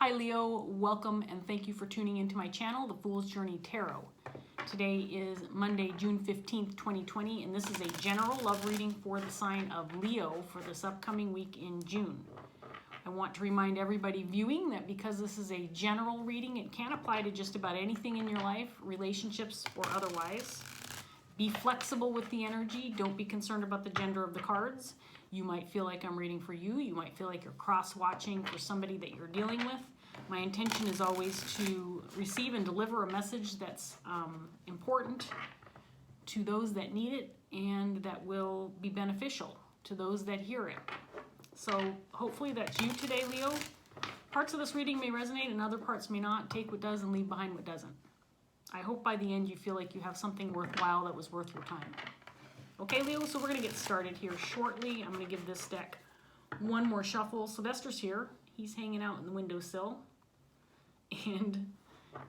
Hi Leo, welcome and thank you for tuning into my channel, The Fool's Journey Tarot. Today is Monday, June 15th, 2020, and this is a general love reading for the sign of Leo for this upcoming week in June. I want to remind everybody viewing that because this is a general reading, it can apply to just about anything in your life, relationships or otherwise. Be flexible with the energy. Don't be concerned about the gender of the cards. You might feel like I'm reading for you. You might feel like you're cross-watching for somebody that you're dealing with. My intention is always to receive and deliver a message that's important to those that need it and that will be beneficial to those that hear it. So hopefully that's you today, Leo. Parts of this reading may resonate and other parts may not. Take what does and leave behind what doesn't. I hope by the end you feel like you have something worthwhile that was worth your time. Okay, Leo, so we're going to get started here shortly. I'm going to give this deck one more shuffle. Sylvester's here. He's hanging out in the windowsill and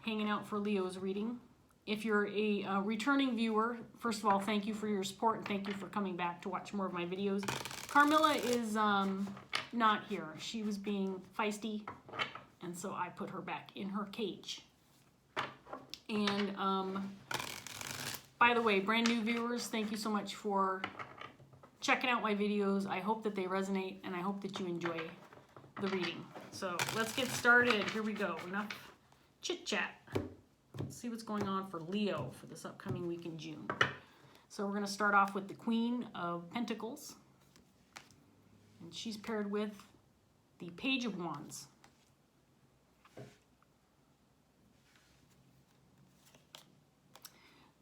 hanging out for Leo's reading. If you're a returning viewer, first of all, thank you for your support and thank you for coming back to watch more of my videos. Carmilla is not here. She was being feisty, and so I put her back in her cage. And by the way, brand new viewers, thank you so much for checking out my videos. I hope that they resonate and I hope that you enjoy the reading. So let's get started. Here we go. Enough chit chat. Let's see what's going on for Leo for this upcoming week in June. So we're going to start off with the Queen of Pentacles. And she's paired with the Page of Wands.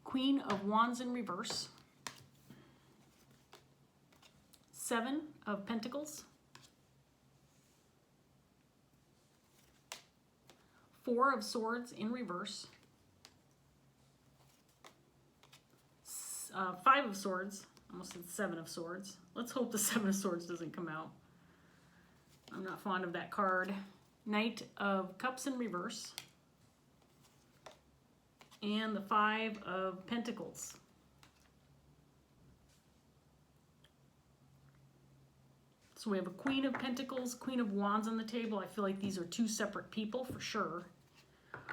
Queen of Wands in reverse, Seven of Pentacles, Four of Swords in reverse, Five of Swords, almost said Seven of Swords. Let's hope the Seven of Swords doesn't come out. I'm not fond of that card. Knight of Cups in reverse, and the Five of Pentacles. So we have a Queen of Pentacles, Queen of Wands on the table. I feel like these are two separate people for sure.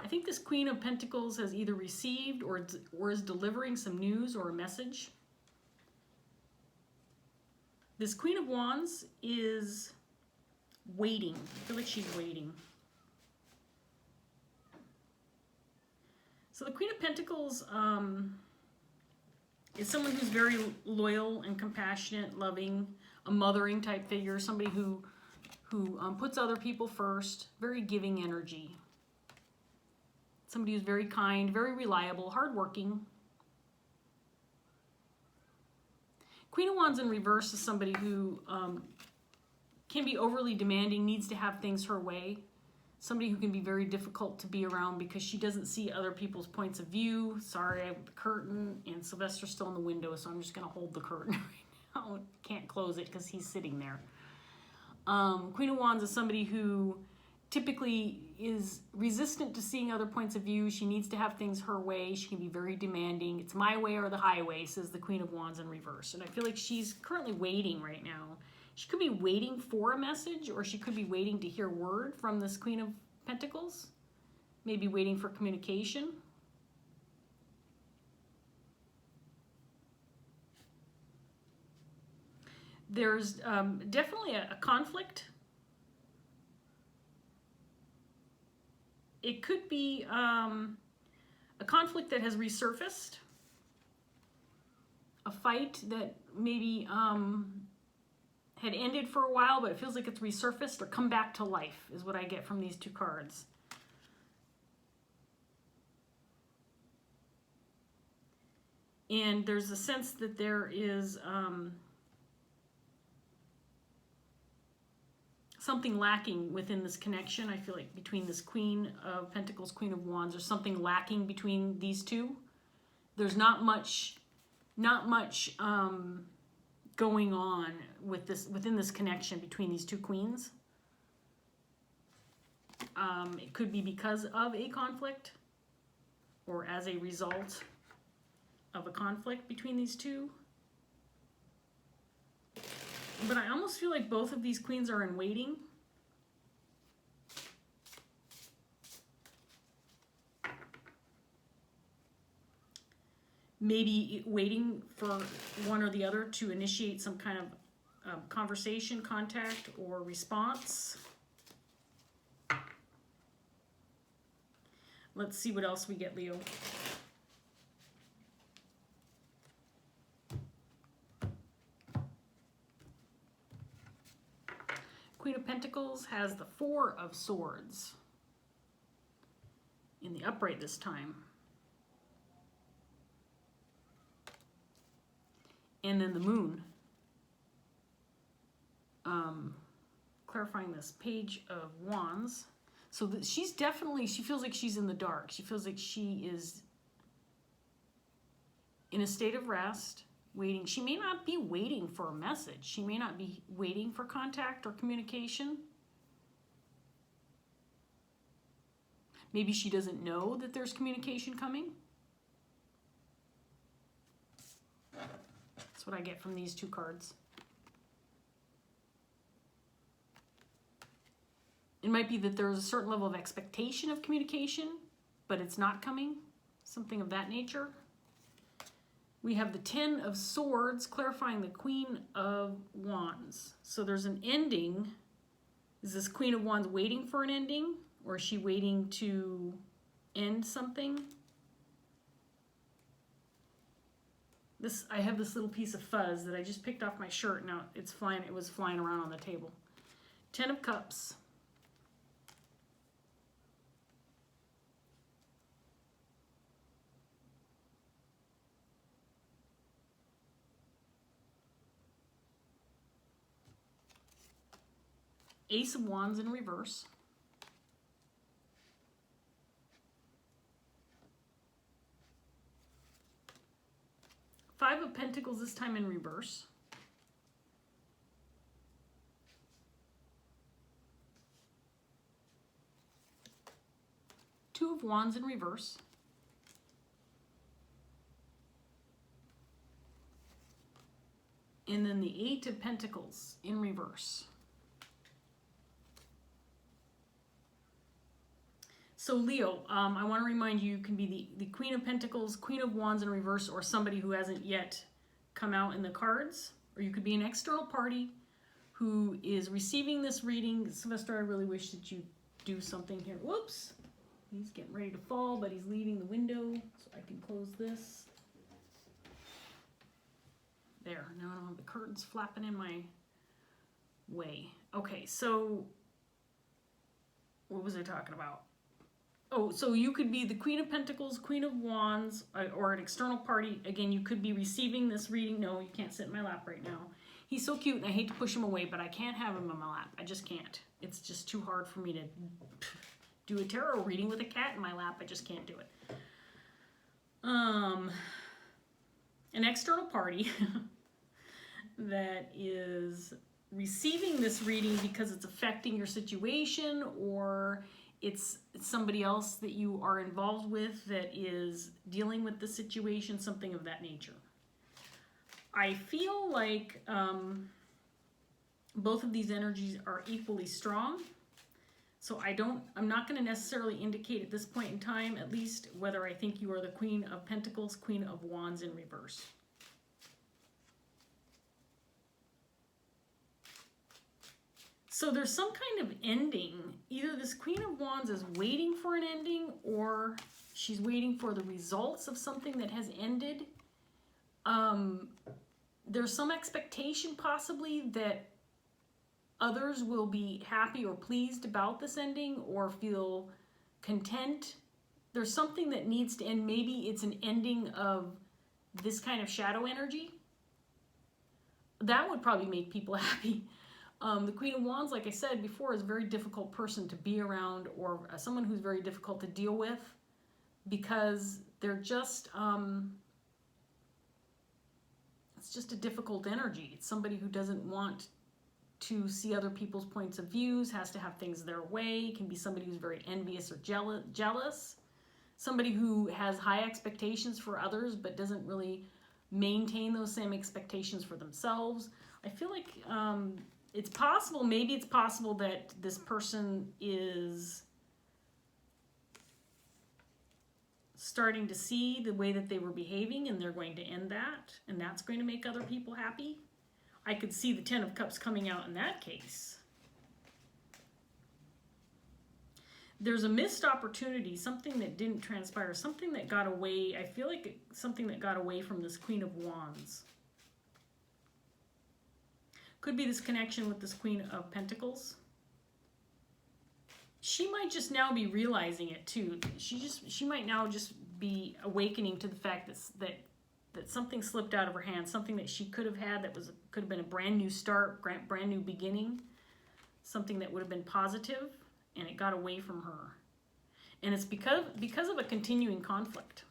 I think this Queen of Pentacles has either received or is delivering some news or a message. This Queen of Wands is waiting. I feel like she's waiting. So the Queen of Pentacles is someone who's very loyal and compassionate, loving, a mothering type figure, somebody who puts other people first, very giving energy. Somebody who's very kind, very reliable, hardworking. Queen of Wands in reverse is somebody who can be overly demanding, needs to have things her way. Somebody who can be very difficult to be around because she doesn't see other people's points of view. Sorry, I have the curtain, and Sylvester's still in the window, so I'm just going to hold the curtain right now. Can't close it because he's sitting there. Queen of Wands is somebody who typically is resistant to seeing other points of view. She needs to have things her way. She can be very demanding. It's my way or the highway, says the Queen of Wands in reverse. And I feel like she's currently waiting right now. She could be waiting for a message, or she could be waiting to hear word from this Queen of Pentacles. Maybe waiting for communication. There's definitely a conflict. It could be a conflict that has resurfaced. A fight that maybe had ended for a while, but it feels like it's resurfaced or come back to life is what I get from these two cards. And there's a sense that there is something lacking within this connection. I feel like between this Queen of Pentacles, Queen of Wands, there's something lacking between these two. There's not much going on with within this connection between these two queens. It could be because of a conflict or as a result of a conflict between these two. But I almost feel like both of these queens are in waiting. maybe waiting for one or the other to initiate some kind of conversation, contact, or response. Let's see what else we get, Leo. Queen of Pentacles has the Four of Swords in the upright this time. And then the Moon. Clarifying this, Page of Wands. So that she's definitely, she feels like she's in the dark. She feels like she is in a state of rest, waiting. She may not be waiting for a message. She may not be waiting for contact or communication. Maybe she doesn't know that there's communication coming. That's what I get from these two cards. It might be that there's a certain level of expectation of communication, but it's not coming. Something of that nature. We have the Ten of Swords, clarifying the Queen of Wands. So there's an ending. Is this Queen of Wands waiting for an ending? Or is she waiting to end something? I have this little piece of fuzz that I just picked off my shirt. Now it's flying. It was flying around on the table. Ten of Cups. Ace of Wands in reverse. Five of Pentacles, this time in reverse. Two of Wands in reverse. And then the Eight of Pentacles in reverse. So Leo, I want to remind you, you can be the Queen of Pentacles, Queen of Wands in reverse, or somebody who hasn't yet come out in the cards. Or you could be an external party who is receiving this reading. Sylvester, I really wish that you do something here. Whoops. He's getting ready to fall, but he's leaving the window, so I can close this. There. Now I don't have the curtains flapping in my way. Okay, so what was I talking about? Oh, so you could be the Queen of Pentacles, Queen of Wands, or an external party. Again, you could be receiving this reading. No, you can't sit in my lap right now. He's so cute, and I hate to push him away, but I can't have him in my lap. I just can't. It's just too hard for me to do a tarot reading with a cat in my lap. I just can't do it. An external party that is receiving this reading because it's affecting your situation, or it's somebody else that you are involved with that is dealing with the situation, something of that nature. I feel like both of these energies are equally strong. So I'm not going to necessarily indicate at this point in time, at least, whether I think you are the Queen of Pentacles, Queen of Wands in reverse. So there's some kind of ending. Either this Queen of Wands is waiting for an ending, or she's waiting for the results of something that has ended. There's some expectation possibly that others will be happy or pleased about this ending or feel content. There's something that needs to end. Maybe it's an ending of this kind of shadow energy. That would probably make people happy. The Queen of Wands, like I said before, is a very difficult person to be around, or someone who's very difficult to deal with, because they're just, it's just a difficult energy. It's somebody who doesn't want to see other people's points of views, has to have things their way, can be somebody who's very envious or jealous, somebody who has high expectations for others but doesn't really maintain those same expectations for themselves. I feel like it's possible, maybe it's possible that this person is starting to see the way that they were behaving, and they're going to end that, and that's going to make other people happy. I could see the Ten of Cups coming out in that case. There's a missed opportunity, something that didn't transpire, something that got away. I feel like something that got away from this Queen of Wands. Could be this connection with this Queen of Pentacles. She might just now be realizing it too. She might now just be awakening to the fact that something slipped out of her hand, something that she could have had that could have been a brand new start, brand new beginning, something that would have been positive, and it got away from her. And it's because of a continuing conflict.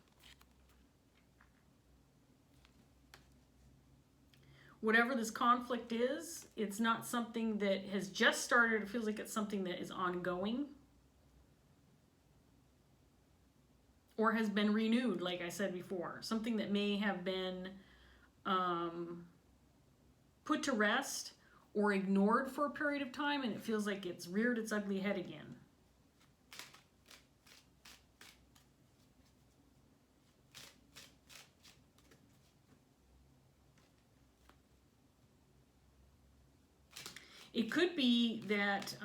Whatever this conflict is, it's not something that has just started. It feels like it's something that is ongoing or has been renewed, like I said before. Something that may have been put to rest or ignored for a period of time, and it feels like it's reared its ugly head again. It could be that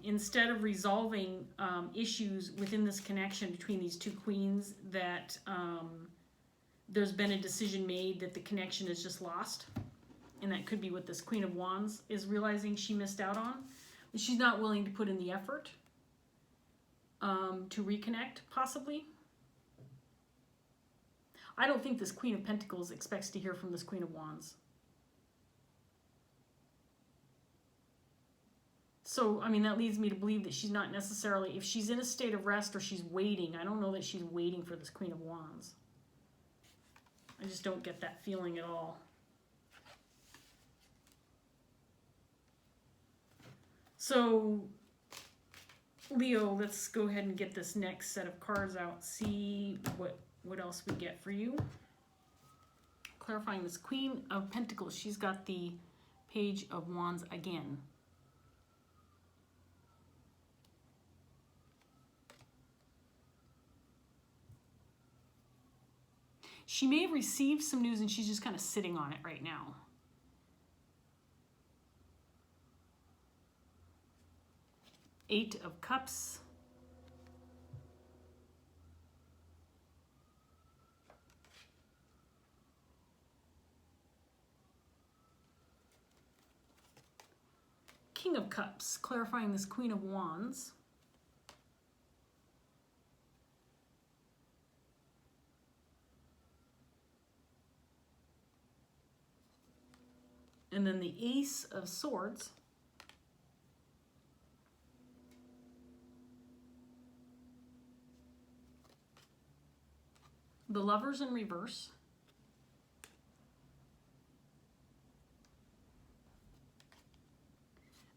instead of resolving issues within this connection between these two queens, that there's been a decision made that the connection is just lost. And that could be what this Queen of Wands is realizing she missed out on. She's not willing to put in the effort to reconnect, possibly. I don't think this Queen of Pentacles expects to hear from this Queen of Wands. So, I mean, that leads me to believe that she's not necessarily, if she's in a state of rest or she's waiting, I don't know that she's waiting for this Queen of Wands. I just don't get that feeling at all. So, Leo, let's go ahead and get this next set of cards out, see what else we get for you. Clarifying this Queen of Pentacles, she's got the Page of Wands again. She may have received some news and she's just kind of sitting on it right now. Eight of Cups. King of Cups, clarifying this Queen of Wands. And then the Ace of Swords. The Lovers in reverse.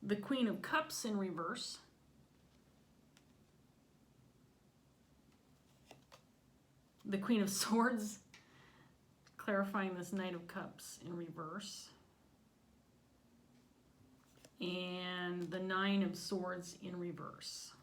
The Queen of Cups in reverse. The Queen of Swords, clarifying this Knight of Cups in reverse. And the Nine of Swords in reverse.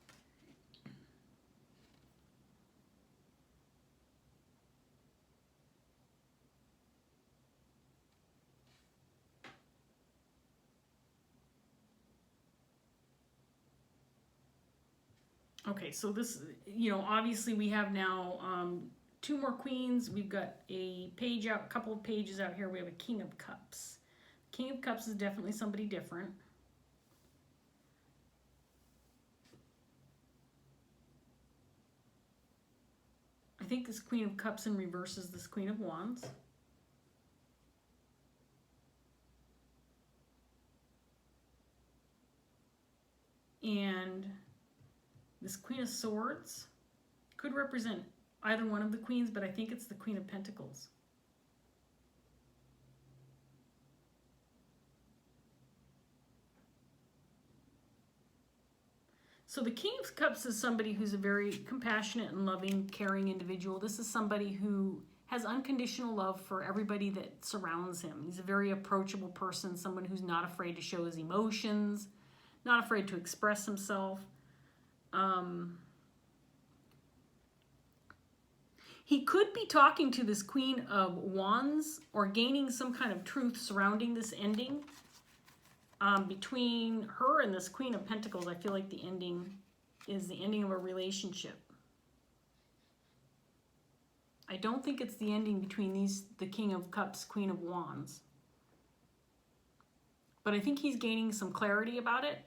Okay, so this, you know, obviously we have now two more queens. We've got a page out, a couple of pages out here. We have a King of Cups. King of Cups is definitely somebody different. I think this Queen of Cups in reverse is this Queen of Wands. And this Queen of Swords could represent either one of the queens, but I think it's the Queen of Pentacles. So the King of Cups is somebody who's a very compassionate and loving, caring individual. This is somebody who has unconditional love for everybody that surrounds him. He's a very approachable person, someone who's not afraid to show his emotions, not afraid to express himself. He could be talking to this Queen of Wands or gaining some kind of truth surrounding this ending. Between her and this Queen of Pentacles, I feel like the ending is the ending of a relationship. I don't think it's the ending between the King of Cups, Queen of Wands. But I think he's gaining some clarity about it.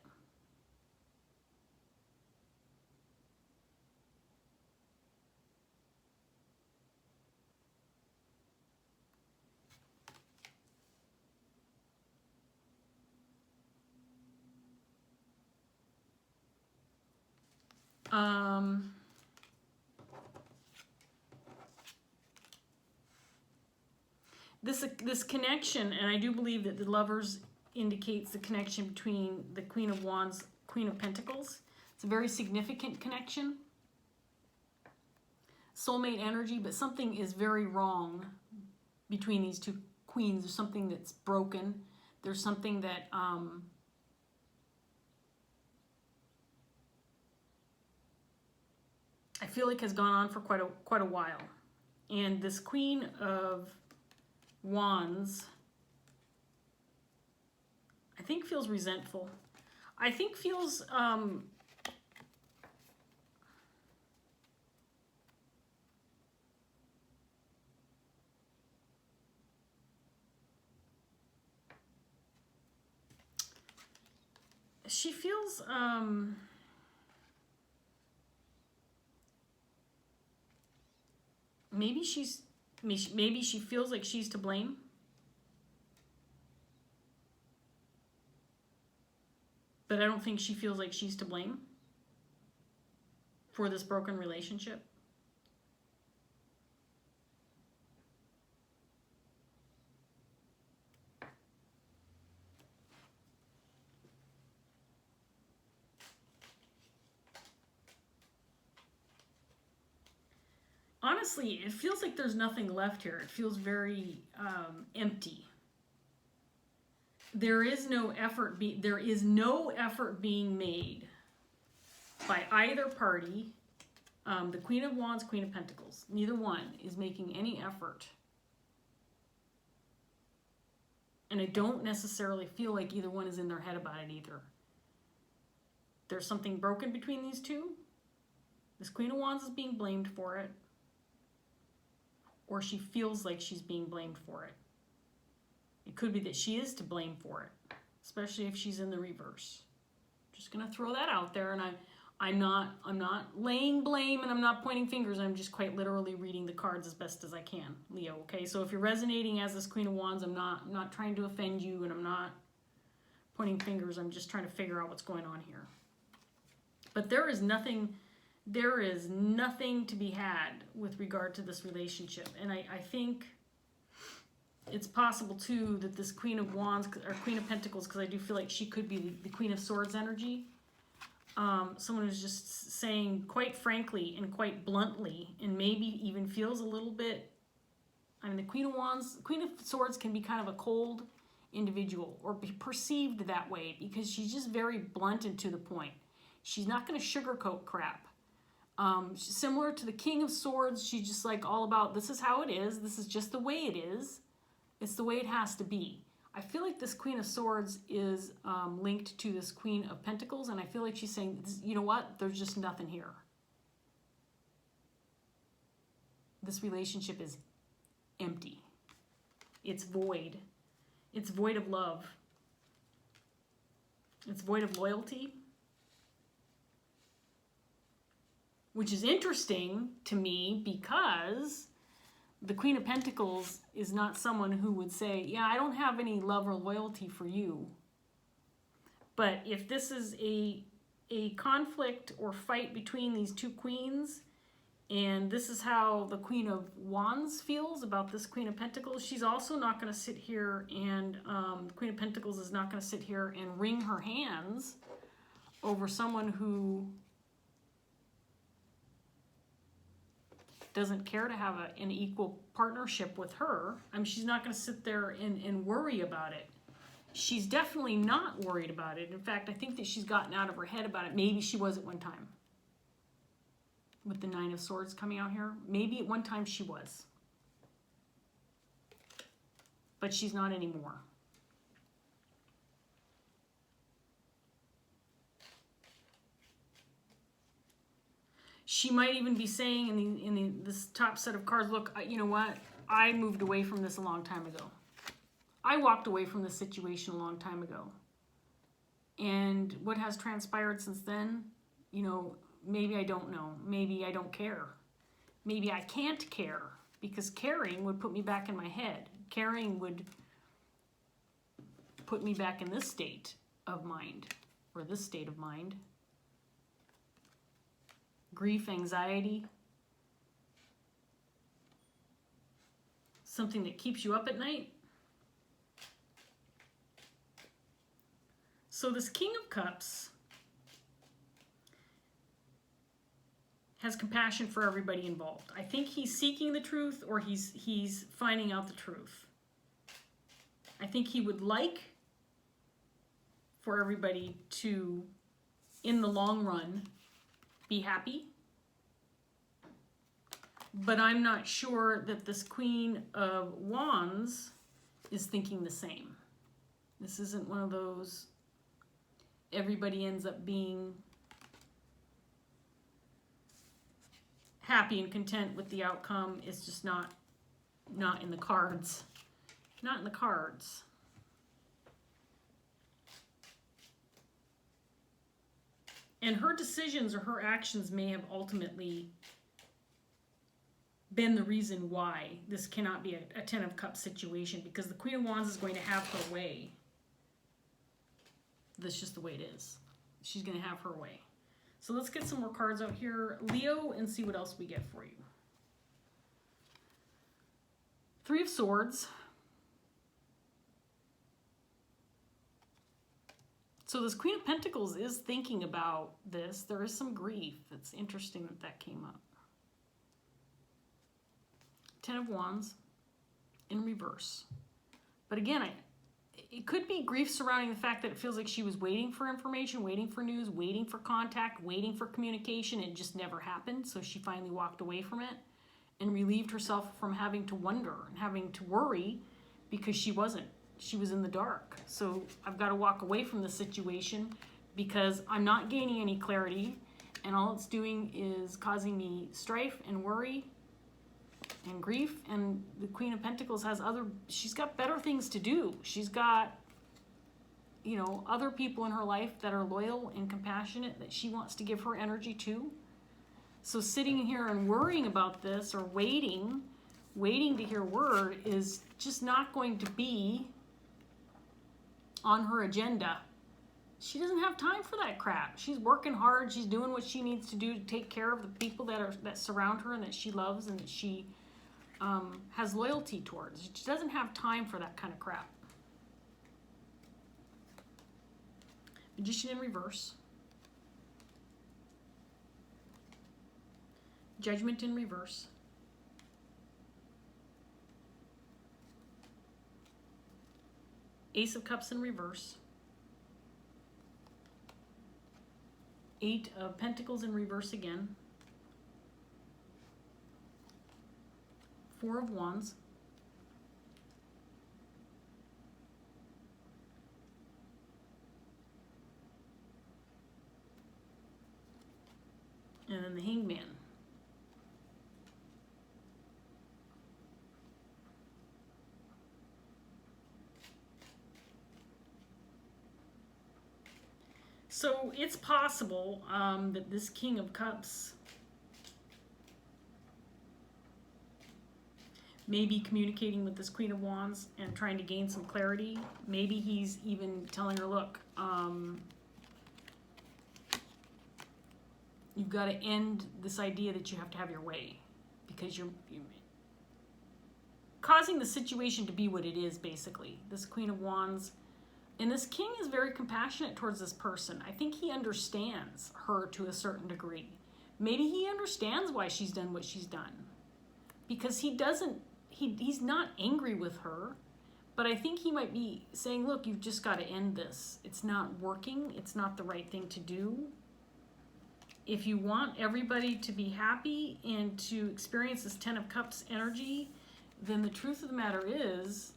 This connection, and I do believe that the Lovers indicates the connection between the Queen of Wands, Queen of Pentacles. It's a very significant connection. Soulmate energy, but something is very wrong between these two queens. There's something that's broken. There's something that I feel like has gone on for quite a while. And this Queen of Wands, I think feels resentful. I think feels she feels maybe she feels like she's to blame. But I don't think she feels like she's to blame for this broken relationship. Honestly, it feels like there's nothing left here. It feels very empty. There is no effort being made by either party. The Queen of Wands, Queen of Pentacles. Neither one is making any effort. And I don't necessarily feel like either one is in their head about it either. There's something broken between these two. This Queen of Wands is being blamed for it. Or she feels like she's being blamed for it. It could be that she is to blame for it, especially if she's in the reverse. Just gonna throw that out there, and I'm not laying blame and I'm not pointing fingers. I'm just quite literally reading the cards as best as I can, Leo. Okay, so if you're resonating as this Queen of Wands, I'm not trying to offend you, and I'm not pointing fingers. I'm just trying to figure out what's going on here. But there is nothing to be had with regard to this relationship. And I think it's possible too that this Queen of Wands or Queen of Pentacles, because I do feel like she could be the Queen of Swords energy. Someone who's just saying quite frankly and quite bluntly, and maybe even feels a little bit, I mean, the Queen of Wands, Queen of Swords can be kind of a cold individual or be perceived that way because she's just very blunt and to the point. She's not going to sugarcoat crap. Similar to the King of Swords, she's just like all about, this is how it is. This is just the way it is. It's the way it has to be. I feel like this Queen of Swords is linked to this Queen of Pentacles, and I feel like she's saying, you know what? There's just nothing here. This relationship is empty. It's void. It's void of love. It's void of loyalty. Which is interesting to me because the Queen of Pentacles is not someone who would say, yeah, I don't have any love or loyalty for you. But if this is a conflict or fight between these two queens, and this is how the Queen of Wands feels about this Queen of Pentacles, she's also not going to sit here and, the Queen of Pentacles is not going to sit here and wring her hands over someone who doesn't care to have an equal partnership with her. I mean, she's not going to sit there and worry about it. She's definitely not worried about it. In fact, I think that she's gotten out of her head about it. Maybe she was at one time. with the Nine of Swords coming out here. Maybe at one time she was. But she's not anymore. She might even be saying in this top set of cards, look, you know what? I moved away from this a long time ago. I walked away from this situation a long time ago. And what has transpired since then? You know, maybe I don't know. Maybe I don't care. Maybe I can't care, because caring would put me back in my head. Caring would put me back in this state of mind, or this state of mind. Grief, anxiety, something that keeps you up at night. So this King of Cups has compassion for everybody involved. I think he's seeking the truth, or he's finding out the truth. I think he would like for everybody to, in the long run, be happy. But I'm not sure that this Queen of Wands is thinking the same. This isn't one of those everybody ends up being happy and content with the outcome. It's just not in the cards. Not in the cards. And her decisions or her actions may have ultimately been the reason why this cannot be a Ten of Cups situation, because the Queen of Wands is going to have her way. That's just the way it is. She's going to have her way. So let's get some more cards out here, Leo, and see what else we get for you. Three of Swords. So this Queen of Pentacles is thinking about this. There is some grief. It's interesting that that came up. Ten of Wands in reverse. But again, it could be grief surrounding the fact that it feels like she was waiting for information, waiting for news, waiting for contact, waiting for communication. It just never happened. So she finally walked away from it and relieved herself from having to wonder and having to worry, because she wasn't. She was in the dark. So I've got to walk away from the situation because I'm not gaining any clarity, and all it's doing is causing me strife and worry and grief. And the Queen of Pentacles has she's got better things to do. She's got, you know, other people in her life that are loyal and compassionate that she wants to give her energy to. So sitting here and worrying about this, or waiting to hear word, is just not going to be on her agenda. She doesn't have time for that crap. She's working hard. She's doing what she needs to do to take care of the people that surround her and that she loves and that she has loyalty towards. She doesn't have time for that kind of crap. Magician in reverse. Judgment in reverse. Ace of Cups in reverse. Eight of Pentacles in reverse again. Four of Wands. And then the Hangman. So it's possible that this King of Cups may be communicating with this Queen of Wands and trying to gain some clarity. Maybe he's even telling her, look, you've got to end this idea that you have to have your way, because you're causing the situation to be what it is, basically. This Queen of Wands. And this king is very compassionate towards this person. I think he understands her to a certain degree. Maybe he understands why she's done what she's done. Because he's not angry with her, but I think he might be saying, look, you've just got to end this. It's not working. It's not the right thing to do. if you want everybody to be happy and to experience this Ten of Cups energy, then the truth of the matter is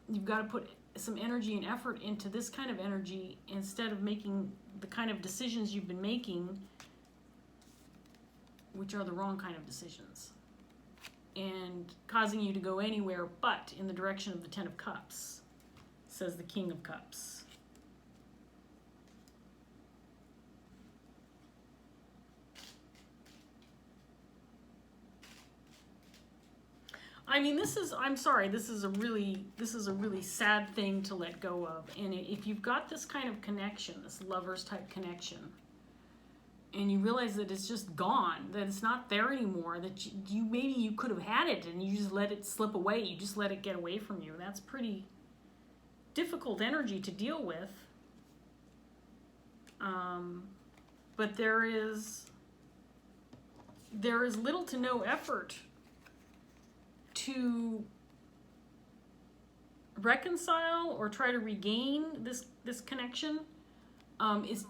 you've got to put some energy and effort into this kind of energy instead of making the kind of decisions you've been making, which are the wrong kind of decisions, and causing you to go anywhere but in the direction of the Ten of Cups, says the King of Cups. I mean, I'm sorry, this is a really sad thing to let go of. And if you've got this kind of connection, this lovers type connection, and you realize that it's just gone, that it's not there anymore, that maybe you could have had it and you just let it slip away, you just let it get away from you. That's pretty difficult energy to deal with. But there is little to no effort to reconcile or try to regain this connection. Is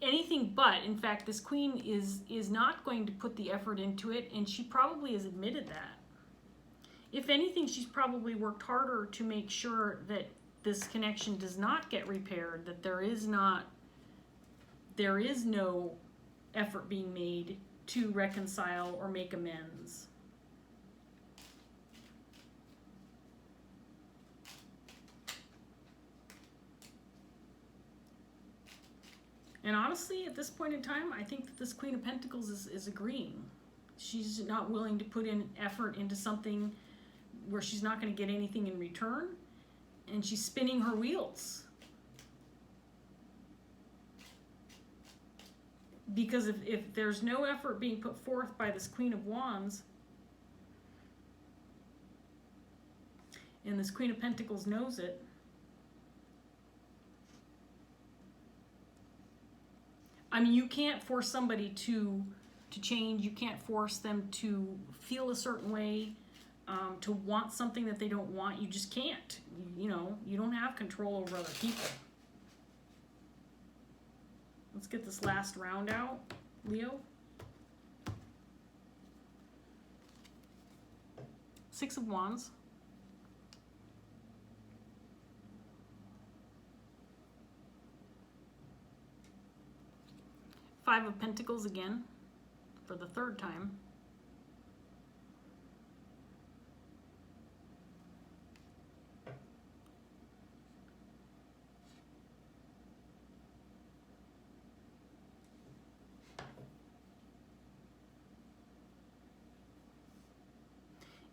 anything but. In fact, this queen is not going to put the effort into it, and she probably has admitted that. If anything, she's probably worked harder to make sure that this connection does not get repaired, that there is no effort being made to reconcile or make amends. And honestly, at this point in time, I think that this Queen of Pentacles is agreeing. She's not willing to put in effort into something where she's not going to get anything in return, and she's spinning her wheels. Because if there's no effort being put forth by this Queen of Wands, and this Queen of Pentacles knows it, I mean, you can't force somebody to change. You can't force them to feel a certain way, to want something that they don't want. You just can't. You know, you don't have control over other people. Let's get this last round out, Leo. Six of Wands. Five of Pentacles again, for the third time.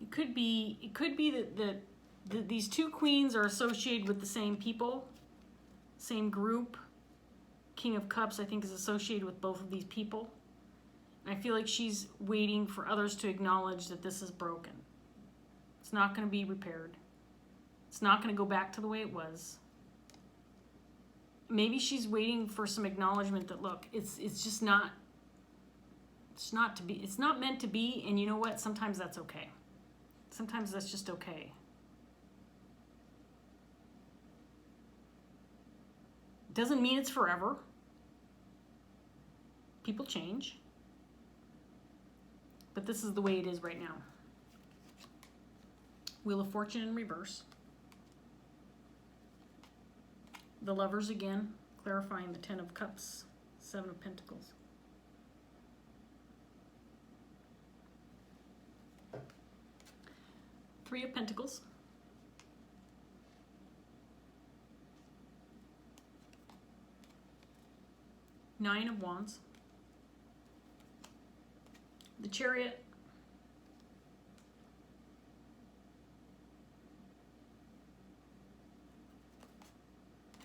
It could be that these two queens are associated with the same people, same group. King of Cups, I think, is associated with both of these people. And I feel like she's waiting for others to acknowledge that this is broken. It's not going to be repaired. It's not going to go back to the way it was. Maybe she's waiting for some acknowledgement that, look, it's just not, it's not meant to be, and you know what? Sometimes that's okay. Sometimes that's just okay. Doesn't mean it's forever. People change. But this is the way it is right now. Wheel of Fortune in reverse. The Lovers again, clarifying the Ten of Cups, Seven of Pentacles. Three of Pentacles. Nine of Wands. The Chariot.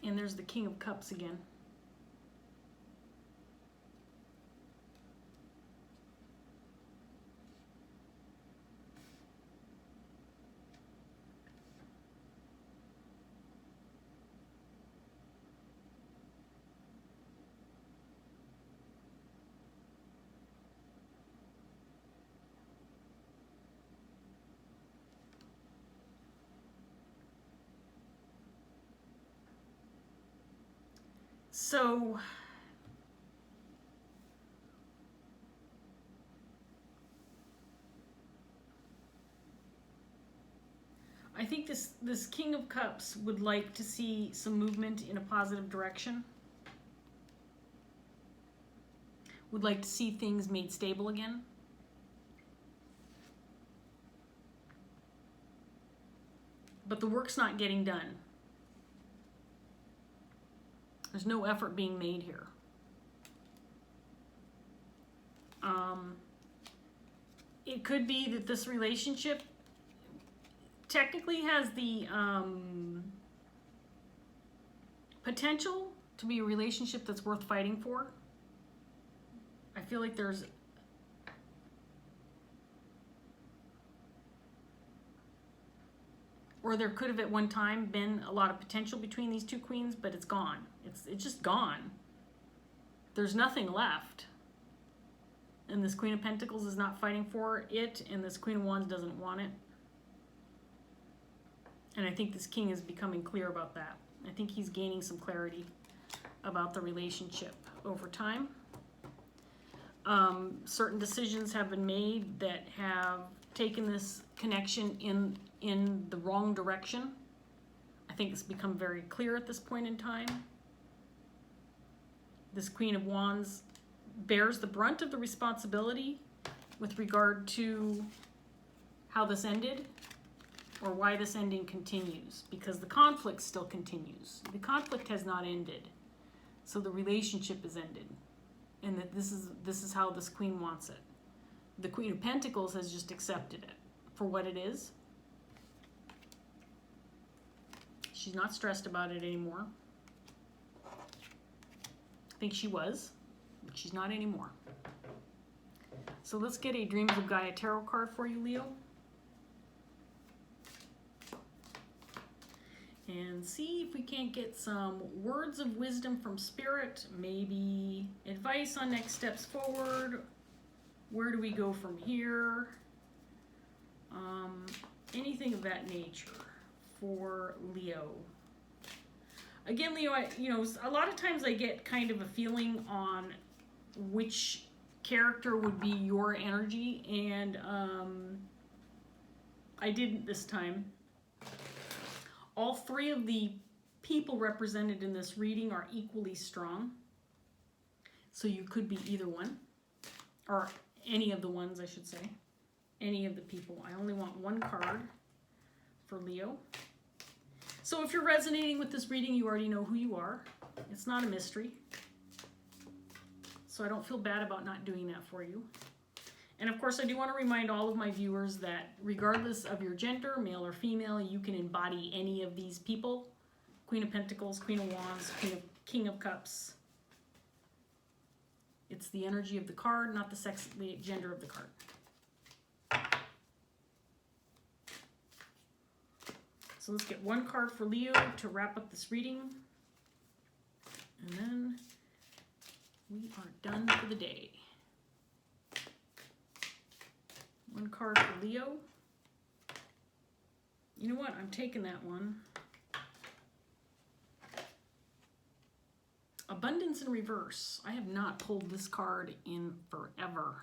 And there's the King of Cups again. So I think this King of Cups would like to see some movement in a positive direction. Would like to see things made stable again. But the work's not getting done. There's no effort being made here. It could be that this relationship technically has the potential to be a relationship that's worth fighting for. I feel like there could have at one time been a lot of potential between these two queens, but it's gone. It's just gone. There's nothing left. And this Queen of Pentacles is not fighting for it, and this Queen of Wands doesn't want it. And I think this King is becoming clear about that. I think he's gaining some clarity about the relationship over time. Certain decisions have been made that have taken this connection in the wrong direction. I think it's become very clear at this point in time. This Queen of Wands bears the brunt of the responsibility with regard to how this ended or why this ending continues, because the conflict still continues. The conflict has not ended, so the relationship is ended, and that this is how this queen wants it. The Queen of Pentacles has just accepted it for what it is. She's not stressed about it anymore. I think she was, but she's not anymore. So let's get a Dreams of Gaia tarot card for you, Leo. And see if we can't get some words of wisdom from Spirit, maybe advice on next steps forward. Where do we go from here? Anything of that nature for Leo. Again, Leo, a lot of times I get kind of a feeling on which character would be your energy, and I didn't this time. All three of the people represented in this reading are equally strong. So you could be either one, or any of the ones, I should say. Any of the people. I only want one card for Leo. So if you're resonating with this reading, you already know who you are. It's not a mystery. So I don't feel bad about not doing that for you. And of course, I do want to remind all of my viewers that regardless of your gender, male or female, you can embody any of these people. Queen of Pentacles, Queen of Wands, King of Cups. It's the energy of the card, not the gender of the card. So let's get one card for Leo to wrap up this reading. And then we are done for the day. One card for Leo. You know what? I'm taking that one. Abundance in reverse. I have not pulled this card in forever.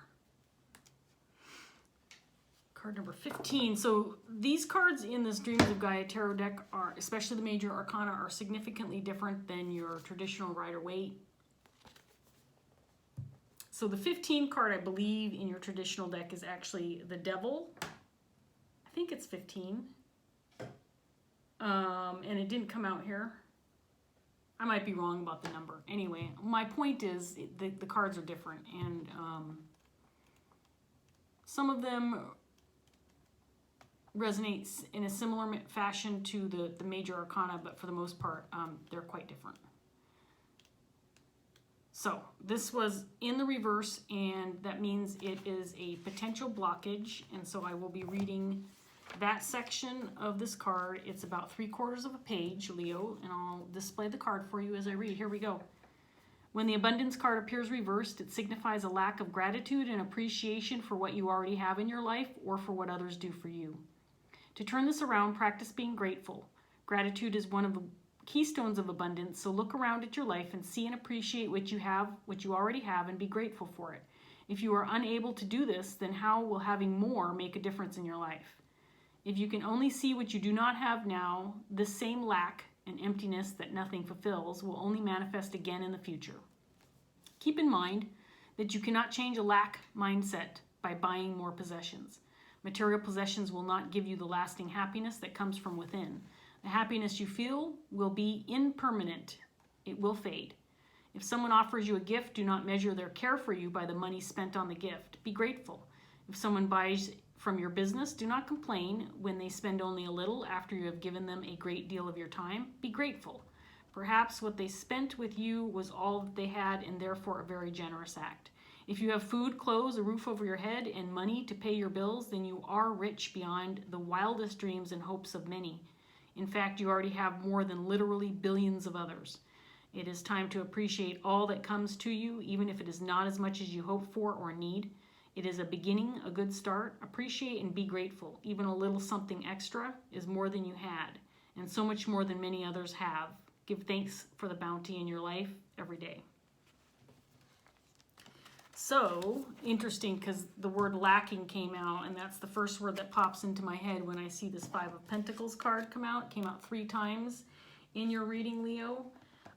Card number 15. So these cards in this Dreams of Gaia tarot deck are, especially the major arcana, are significantly different than your traditional Rider-Waite. So the 15 card, I believe, in your traditional deck is actually the Devil. I think it's 15. And it didn't come out here. I might be wrong about the number. Anyway, my point is the cards are different. And some of them resonate in a similar fashion to the major arcana, but for the most part, they're quite different. So this was in the reverse, and that means it is a potential blockage. And so I will be reading that section of this card. It's about 3/4 of a page, Leo, and I'll display the card for you as I read. Here we go. When the abundance card appears reversed, it signifies a lack of gratitude and appreciation for what you already have in your life or for what others do for you. To turn this around, practice being grateful. Gratitude is one of the keystones of abundance, so look around at your life and see and appreciate what you have, what you already have, and be grateful for it. If you are unable to do this, then how will having more make a difference in your life? If you can only see what you do not have now, this same lack and emptiness that nothing fulfills will only manifest again in the future. Keep in mind that you cannot change a lack mindset by buying more possessions. Material possessions will not give you the lasting happiness that comes from within. The happiness you feel will be impermanent. It will fade. If someone offers you a gift, do not measure their care for you by the money spent on the gift. Be grateful. If someone buys from your business, do not complain when they spend only a little after you have given them a great deal of your time. Be grateful. Perhaps what they spent with you was all that they had and therefore a very generous act. If you have food, clothes, a roof over your head, and money to pay your bills, then you are rich beyond the wildest dreams and hopes of many. In fact, you already have more than literally billions of others. It is time to appreciate all that comes to you, even if it is not as much as you hope for or need. It is a beginning, a good start. Appreciate and be grateful. Even a little something extra is more than you had, and so much more than many others have. Give thanks for the bounty in your life every day. So, interesting, because the word lacking came out, and that's the first word that pops into my head when I see this Five of Pentacles card come out. It came out 3 times in your reading, Leo.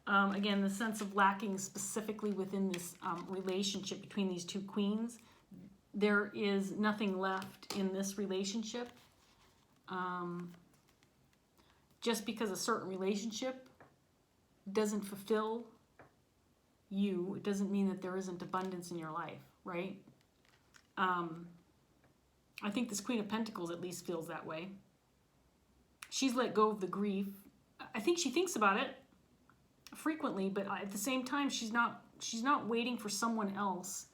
Again, the sense of lacking specifically within this relationship between these two queens. There is nothing left in this relationship. Just because a certain relationship doesn't fulfill you, it doesn't mean that there isn't abundance in your life, right? I think this Queen of Pentacles at least feels that way. She's let go of the grief. I think she thinks about it frequently, but at the same time, she's not waiting for someone else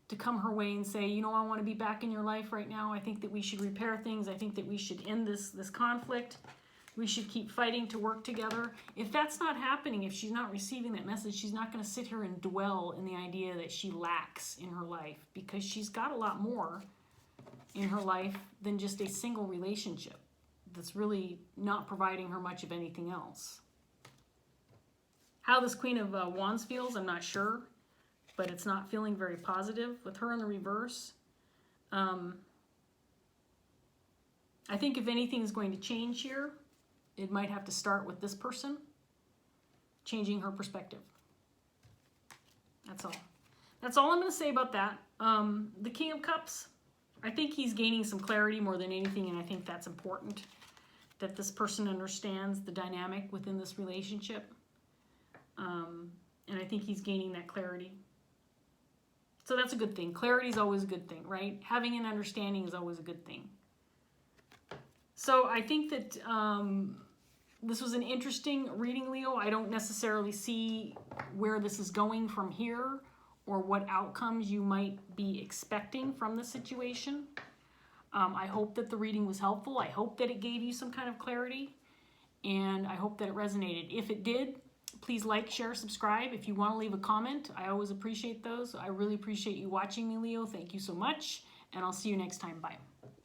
to come her way and say, you know, I want to be back in your life right now. I think that we should repair things. I think that we should end this conflict. We should keep fighting to work together. If that's not happening, if she's not receiving that message, she's not going to sit here and dwell in the idea that she lacks in her life, because she's got a lot more in her life than just a single relationship that's really not providing her much of anything else. How this Queen of Wands feels, I'm not sure, but it's not feeling very positive. With her in the reverse, I think if anything's going to change here, it might have to start with this person changing her perspective. That's all. That's all I'm going to say about that. The King of Cups, I think he's gaining some clarity more than anything, and I think that's important, that this person understands the dynamic within this relationship. And I think he's gaining that clarity. So that's a good thing. Clarity is always a good thing, right? Having an understanding is always a good thing. So I think that this was an interesting reading, Leo. I don't necessarily see where this is going from here or what outcomes you might be expecting from the situation. I hope that the reading was helpful. I hope that it gave you some kind of clarity, and I hope that it resonated. If it did, please like, share, subscribe. If you want to leave a comment, I always appreciate those. I really appreciate you watching me, Leo. Thank you so much, and I'll see you next time. Bye.